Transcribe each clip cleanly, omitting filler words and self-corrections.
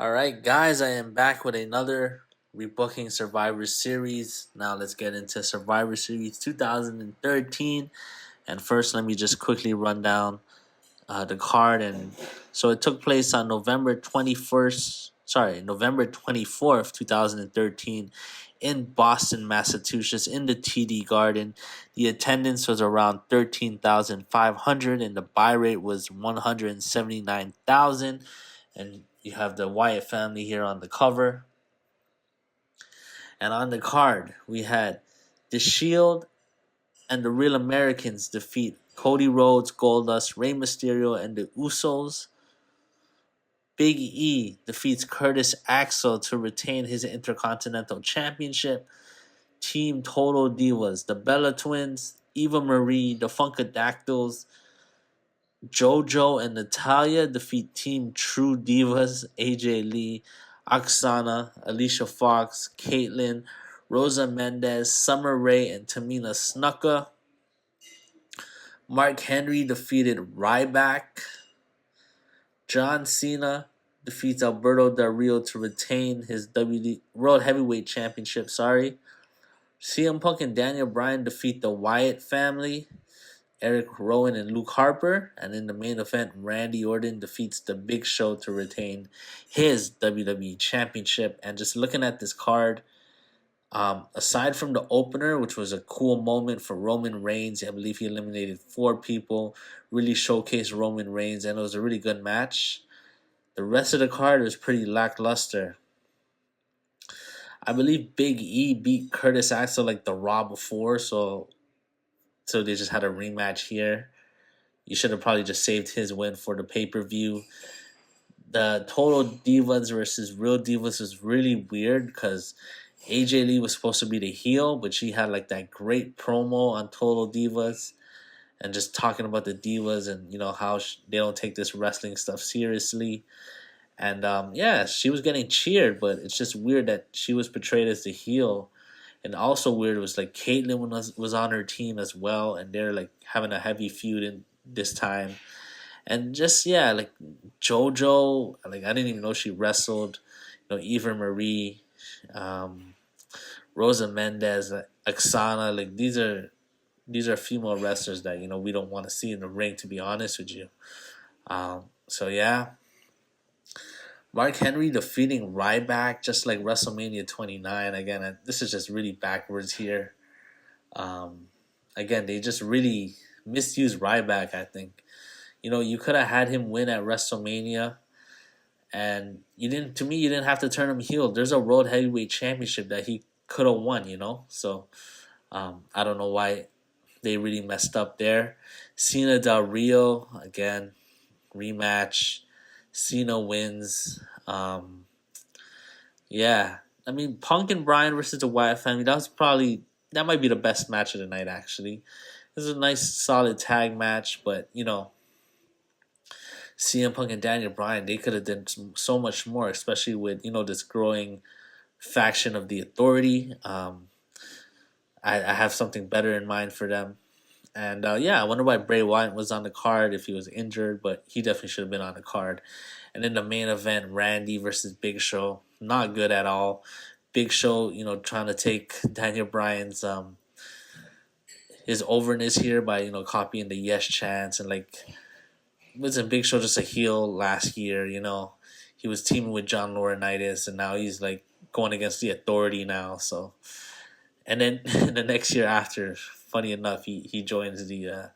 All right, guys, I am back with another Rebooking Survivor Series. Now let's get into Survivor Series 2013. And first, let me just quickly run down the card. And so it took place on November 24th, 2013, in Boston, Massachusetts, in the TD Garden. The attendance was around 13,500, and the buy rate was 179,000. And you have the Wyatt family here on the cover. And on the card, we had The Shield and the Real Americans defeat Cody Rhodes, Goldust, Rey Mysterio, and the Usos. Big E defeats Curtis Axel to retain his Intercontinental Championship. Team Total Divas, the Bella Twins, Eva Marie, the Funkadactyls, JoJo and Natalia defeat Team True Divas, AJ Lee, Oksana, Alicia Fox, Caitlyn, Rosa Mendez, Summer Rae, and Tamina Snuka. Mark Henry defeated Ryback. John Cena defeats Alberto Del Rio to retain his World Heavyweight Championship. CM Punk and Daniel Bryan defeat the Wyatt family. Eric Rowan and Luke Harper. And in the main event, Randy Orton defeats The Big Show to retain his WWE Championship. And just looking at this card, aside from the opener, which was a cool moment for Roman Reigns, I believe he eliminated 4 people, really showcased Roman Reigns, and it was a really good match. The rest of the card was pretty lackluster. I believe Big E beat Curtis Axel like the Raw before, so they just had a rematch here. You should have probably just saved his win for the pay-per-view. The Total Divas versus Real Divas was really weird because AJ Lee was supposed to be the heel, but she had like that great promo on Total Divas and just talking about the divas and how they don't take this wrestling stuff seriously. And she was getting cheered, but it's just weird that she was portrayed as the heel. And also weird was like Caitlyn was on her team as well, and they're like having a heavy feud in this time. And just like JoJo, like I didn't even know she wrestled. Eva Marie, Rosa Mendez, Oksana, like these are female wrestlers that we don't want to see in the ring, to be honest with you. Mark Henry defeating Ryback just like WrestleMania 29. Again, this is just really backwards here. Again, they just really misused Ryback, I think. You could have had him win at WrestleMania, and you didn't have to turn him heel. There's a World Heavyweight Championship that he could have won, So I don't know why they really messed up there. Cena Del Rio, again, rematch. Cena wins. I mean, Punk and Bryan versus the Wyatt family. That might be the best match of the night. Actually, this is a nice, solid tag match. But CM Punk and Daniel Bryan, they could have done so much more, especially with this growing faction of the Authority. I have something better in mind for them. And I wonder why Bray Wyatt was on the card if he was injured, but he definitely should have been on the card. And in the main event, Randy versus Big Show, not good at all. Big Show, trying to take Daniel Bryan's his overness here by copying the Yes chants, and like wasn't Big Show just a heel last year? He was teaming with John Laurinaitis, and now he's like going against the Authority now. So, and then the next year after, funny enough, he joins the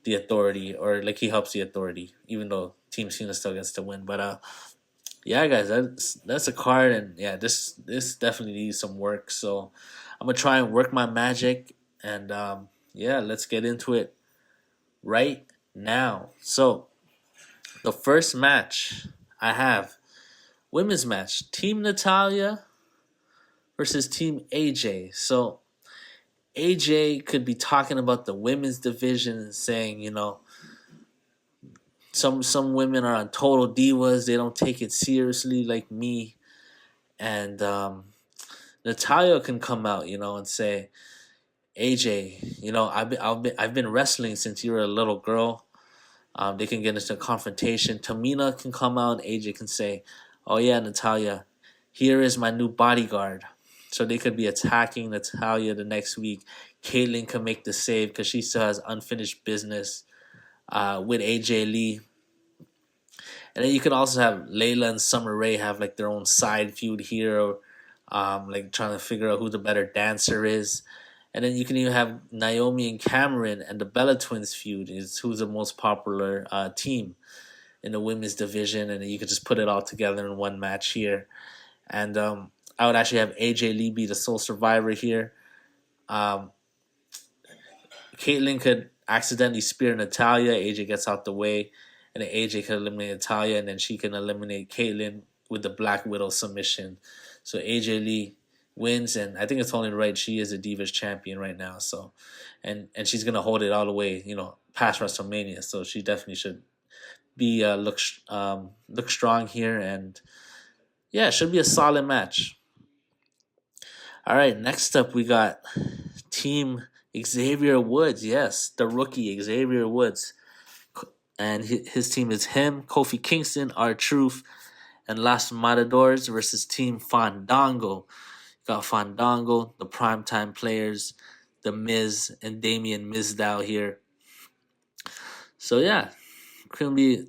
Authority, or like he helps the Authority, even though Team Cena still gets to win. But guys, that's a card, and this definitely needs some work. So I'm gonna try and work my magic, and let's get into it right now. So the first match I have, women's match, Team Natalia versus Team AJ. So AJ could be talking about the women's division and saying, some women are on Total Divas. They don't take it seriously like me. And Natalia can come out, and say, AJ, I've been wrestling since you were a little girl. They can get into a confrontation. Tamina can come out and AJ can say, Oh yeah, Natalia, here is my new bodyguard. So they could be attacking Natalia the next week. Caitlyn can make the save because she still has unfinished business with AJ Lee. And then you could also have Layla and Summer Rae have like their own side feud here, like trying to figure out who the better dancer is. And then you can even have Naomi and Cameron and the Bella Twins feud is who's the most popular team in the women's division, and then you could just put it all together in one match here. And I would actually have AJ Lee be the sole survivor here. Um, Caitlyn could accidentally spear Natalia. AJ gets out the way, and then AJ can eliminate Natalia, and then she can eliminate Caitlyn with the Black Widow submission. So AJ Lee wins, and I think it's only right. She is a Divas champion right now, so and she's gonna hold it all the way, past WrestleMania. So she definitely should be look strong here, and yeah, it should be a solid match. All right, next up we got Team Xavier Woods. Yes, the rookie Xavier Woods, and his team is him, Kofi Kingston, R-Truth, and Los Matadors versus Team Fandango. Got Fandango, the primetime players, the Miz and Damian Mizdow here. So yeah, can be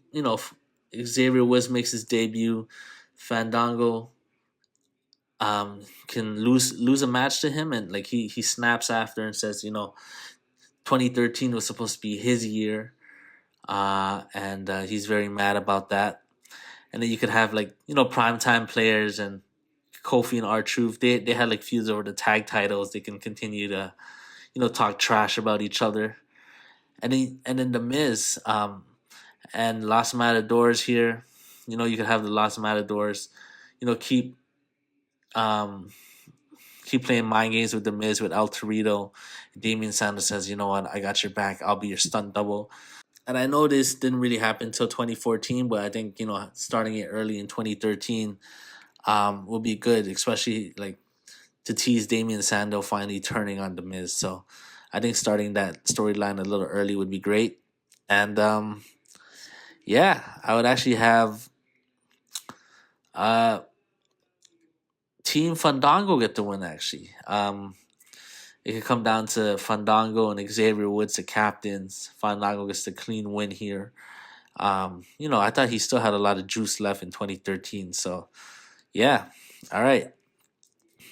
Xavier Woods makes his debut. Fandango can lose a match to him, and like he snaps after and says, 2013 was supposed to be his year, and he's very mad about that. And then you could have primetime players and Kofi and R-Truth. They had like feuds over the tag titles. They can continue to talk trash about each other. And then the Miz and Los Matadors here. You could have the Los Matadors. Keep keep playing mind games with the Miz with El Torito. Damian Sanders says, "You know what? I got your back. I'll be your stunt double." And I know this didn't really happen until 2014, but I think starting it early in 2013 will be good, especially like to tease Damian Sando finally turning on the Miz. So I think starting that storyline a little early would be great. And yeah, I would actually have uh, Team Fandango get the win. Actually, it could come down to Fandango and Xavier Woods, the captains. Fandango gets the clean win here. I thought he still had a lot of juice left in 2013. So yeah, all right.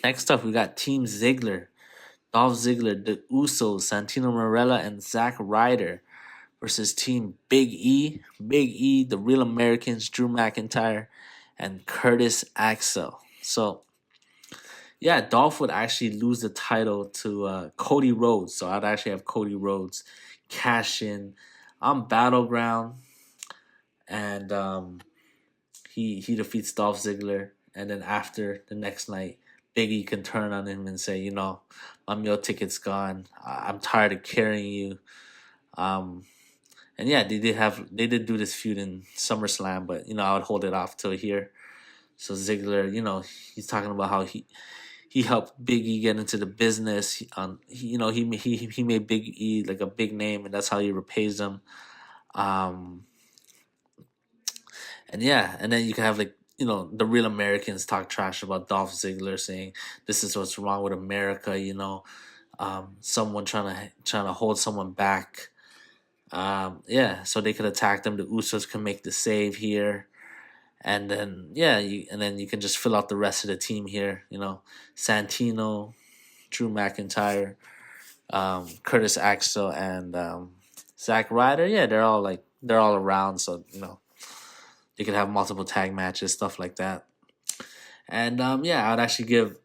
Next up, we got Team Ziggler. Dolph Ziggler, the Usos, Santino Marella, and Zack Ryder versus Team Big E. Big E, the Real Americans, Drew McIntyre, and Curtis Axel. So, yeah, Dolph would actually lose the title to Cody Rhodes. So I'd actually have Cody Rhodes cash in on Battleground, and he defeats Dolph Ziggler, and then after the next night, Biggie can turn on him and say, my meal ticket's gone. I'm tired of carrying you. And yeah, they did do this feud in SummerSlam, but I would hold it off till here. So Ziggler, he's talking about how he helped Big E get into the business. He made Big E like a big name, and that's how he repays them. And yeah, and then you can have the Real Americans talk trash about Dolph Ziggler, saying this is what's wrong with America. Someone trying to hold someone back. Yeah, so they could attack them. The Usos can make the save here, and then you can just fill out the rest of the team here. Santino, Drew McIntyre, Curtis Axel, and Zack Ryder. Yeah, they're all around. So they could have multiple tag matches, stuff like that. And yeah, I'd actually give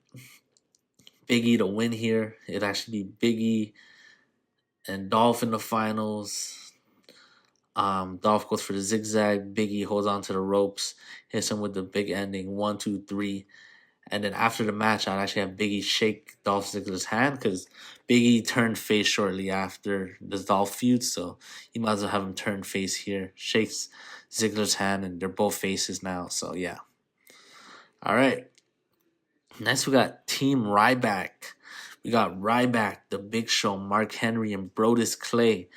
Big E the win here. It'd actually be Big E and Dolph in the finals. Dolph goes for the zigzag. Big E holds on to the ropes, hits him with the big ending 1, 2, 3. And then after the match, I'd actually have Big E shake Dolph Ziggler's hand because Big E turned face shortly after the Dolph feud. So you might as well have him turn face here. Shakes Ziggler's hand, and they're both faces now. So yeah. All right. Next, we got Team Ryback. We got Ryback, The Big Show, Mark Henry, and Brodus Clay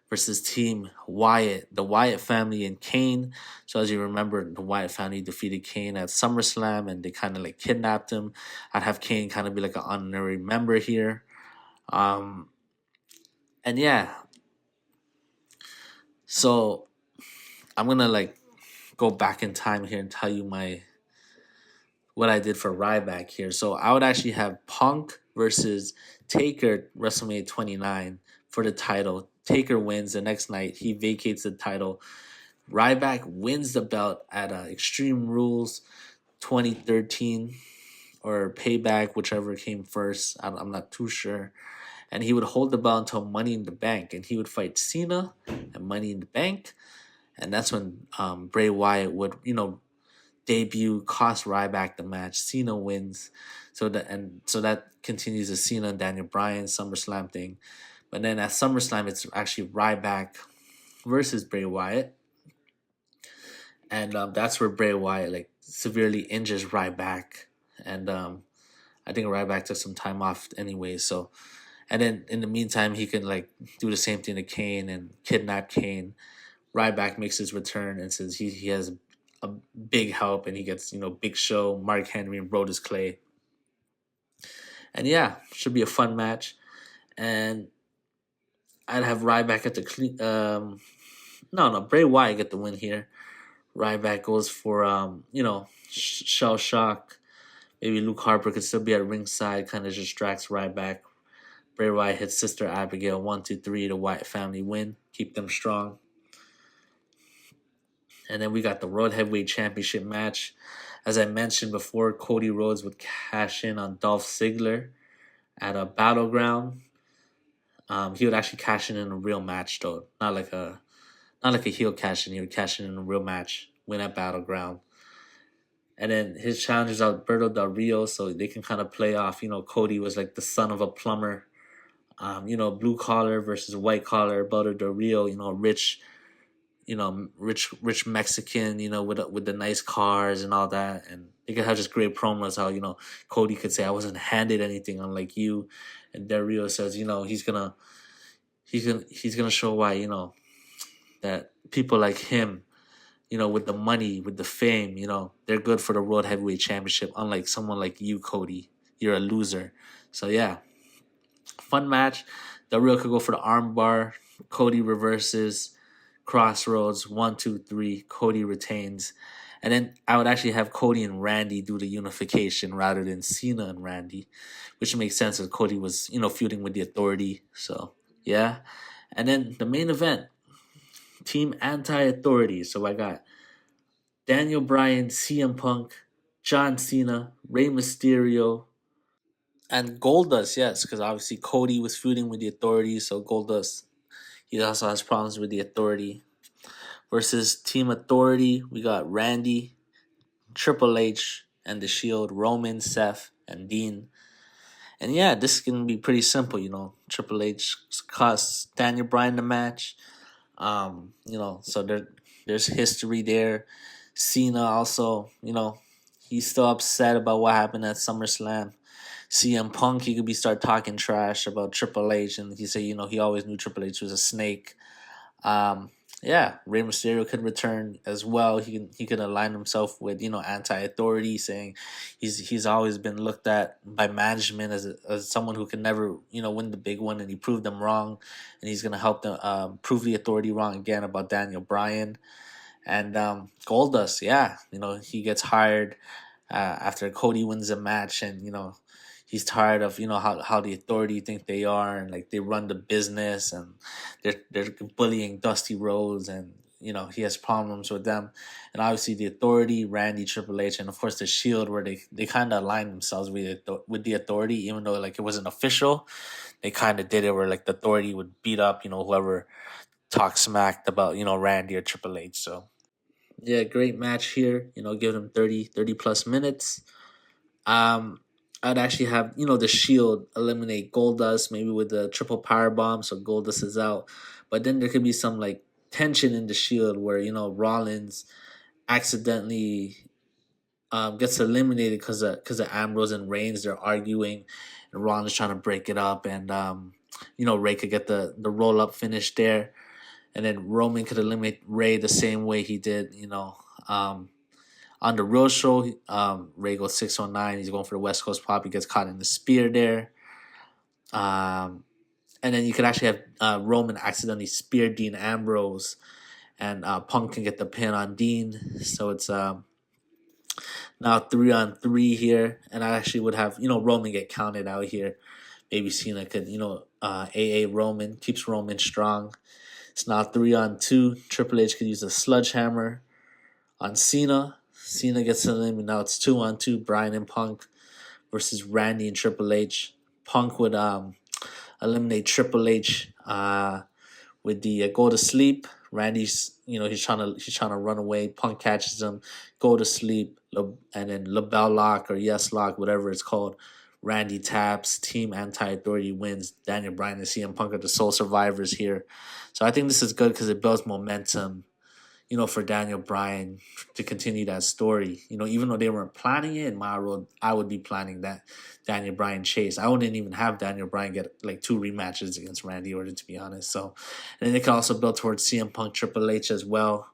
versus Team Wyatt, the Wyatt family and Kane. So as you remember, the Wyatt family defeated Kane at SummerSlam, and they kind of like kidnapped him. I'd have Kane kind of be like an honorary member here. Um, and yeah, so I'm gonna like go back in time here and tell you my what I did for Ryback here. So I would actually have Punk versus Taker WrestleMania 29 for the title. Taker wins the next night. He vacates the title. Ryback wins the belt at Extreme Rules 2013 or Payback, whichever came first. I'm not too sure. And he would hold the belt until Money in the Bank, and he would fight Cena at Money in the Bank. And that's when Bray Wyatt would, debut, cost Ryback the match. Cena wins, so that continues the Cena and Daniel Bryan SummerSlam thing. But then at SummerSlam, it's actually Ryback versus Bray Wyatt, and that's where Bray Wyatt like severely injures Ryback, and I think Ryback took some time off anyway. So, and then in the meantime, he can like do the same thing to Kane and kidnap Kane. Ryback makes his return and says he has a big help, and he gets Big Show, Mark Henry, and Brodus Clay. And yeah, should be a fun match. And I'd have Ryback at the no Bray Wyatt get the win here. Ryback goes for shell shock. Maybe Luke Harper could still be at ringside, kind of distracts Ryback. Bray Wyatt hits Sister Abigail 1, 2, 3. The Wyatt family win, keep them strong. And then we got the World Heavyweight Championship match. As I mentioned before, Cody Rhodes would cash in on Dolph Ziggler at a Battleground. He would actually cash in a real match though, not like a heel cash in. He would cash in a real match, win at Battleground. And then his challenger is Alberto Del Rio, so they can kind of play off. Cody was like the son of a plumber. Blue collar versus white collar. Alberto Del Rio, rich rich Mexican, with the nice cars and all that. And they could have just great promos how, Cody could say, I wasn't handed anything unlike you. And Del Rio says, he's gonna show why, that people like him, with the money, with the fame, they're good for the World Heavyweight Championship, unlike someone like you, Cody. You're a loser. So yeah. Fun match. Del Rio could go for the armbar. Cody reverses. Crossroads 1, 2, 3. Cody retains, and then I would actually have Cody and Randy do the unification rather than Cena and Randy, which makes sense as Cody was feuding with the Authority. So yeah, and then the main event, Team Anti-Authority. So I got Daniel Bryan, CM Punk, John Cena, Rey Mysterio, and Goldust. Yes, because obviously Cody was feuding with the Authority, so Goldust. He also has problems with the Authority. Versus Team Authority, we got Randy, Triple H, and The Shield, Roman, Seth, and Dean. And yeah, this can be pretty simple. Triple H costs Daniel Bryan the match. So there's history there. Cena also, he's still upset about what happened at SummerSlam. CM Punk, he could start talking trash about Triple H, and he say, he always knew Triple H was a snake. Yeah, Rey Mysterio could return as well. He can align himself with Anti-Authority, saying he's always been looked at by management as someone who can never win the big one, and he proved them wrong, and he's gonna help them prove the Authority wrong again about Daniel Bryan. And Goldust, yeah, he gets hired after Cody wins a match, and he's tired of how the Authority think they are, and like they run the business, and they're bullying Dusty Rhodes, and he has problems with them. And obviously the Authority, Randy, Triple H, and of course the Shield, where they kind of align themselves with the Authority, even though like it wasn't official. They kind of did it where like the Authority would beat up whoever talks smacked about Randy or Triple H. So yeah, great match here. Give them 30 plus minutes. I'd actually have the Shield eliminate Goldust, maybe with the triple power bomb, so Goldust is out. But then there could be some like tension in the Shield where Rollins accidentally gets eliminated because of Ambrose and Reigns. They're arguing, and Rollins trying to break it up, and Ray could get the roll up finish there. And then Roman could eliminate Ray the same way he did, on the real show. Ray goes 619. He's going for the West Coast pop. He gets caught in the spear there. And then you could actually have Roman accidentally spear Dean Ambrose, and Punk can get the pin on Dean. So it's now 3-on-3 here, and I actually would have Roman get counted out here. Maybe Cena could AA Roman, keeps Roman strong. It's now 3-on-2. Triple H could use a sledgehammer on Cena. Cena gets eliminated. Now it's 2-on-2. Bryan and Punk versus Randy and Triple H. Punk would eliminate Triple H with the go to sleep. Randy's he's trying to run away. Punk catches him, go to sleep, and then LaBelle lock or yes lock, whatever it's called. Randy taps. Team Anti-Authority wins. Daniel Bryan and CM Punk are the sole survivors here. So I think this is good because it builds momentum, for Daniel Bryan to continue that story. Even though they weren't planning it in my world, I would be planning that Daniel Bryan chase. I wouldn't even have Daniel Bryan get like 2 rematches against Randy Orton, to be honest. So, and then they can also build towards CM Punk Triple H as well.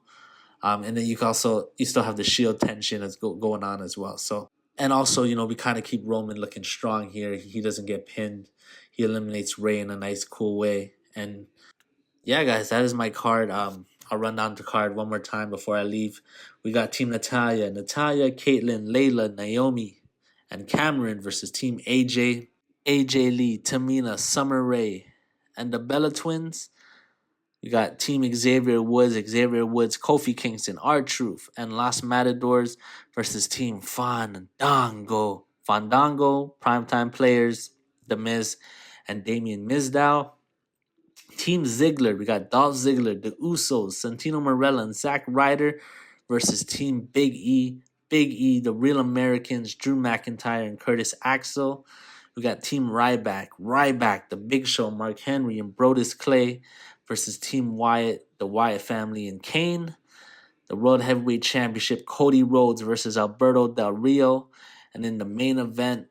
And then you still have the Shield tension that's going on as well. So, and also, we kind of keep Roman looking strong here. He doesn't get pinned. He eliminates Ray in a nice, cool way. And yeah, guys, that is my card. I'll run down the card one more time before I leave. We got Team Natalia, Caitlyn, Layla, Naomi, and Cameron versus Team AJ, AJ Lee, Tamina, Summer Rae, and the Bella Twins. We got Team Xavier Woods, Kofi Kingston, R-Truth, and Los Matadors versus Team Fandango. Primetime Players, The Miz, and Damian Mizdow. Team Ziggler, we got Dolph Ziggler, the Usos, Santino Marella, and Zack Ryder versus Team Big E, the Real Americans, Drew McIntyre and Curtis Axel. We got Team Ryback, the Big Show, Mark Henry and Brodus Clay versus Team Wyatt, the Wyatt family and Kane. The World Heavyweight Championship, Cody Rhodes versus Alberto Del Rio. And in the main event,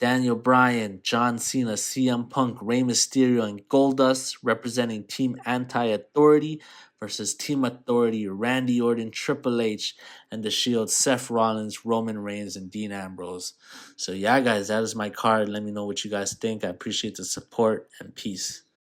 Daniel Bryan, John Cena, CM Punk, Rey Mysterio, and Goldust representing Team Anti-Authority versus Team Authority, Randy Orton, Triple H, and The Shield, Seth Rollins, Roman Reigns, and Dean Ambrose. So yeah, guys, that is my card. Let me know what you guys think. I appreciate the support, and peace.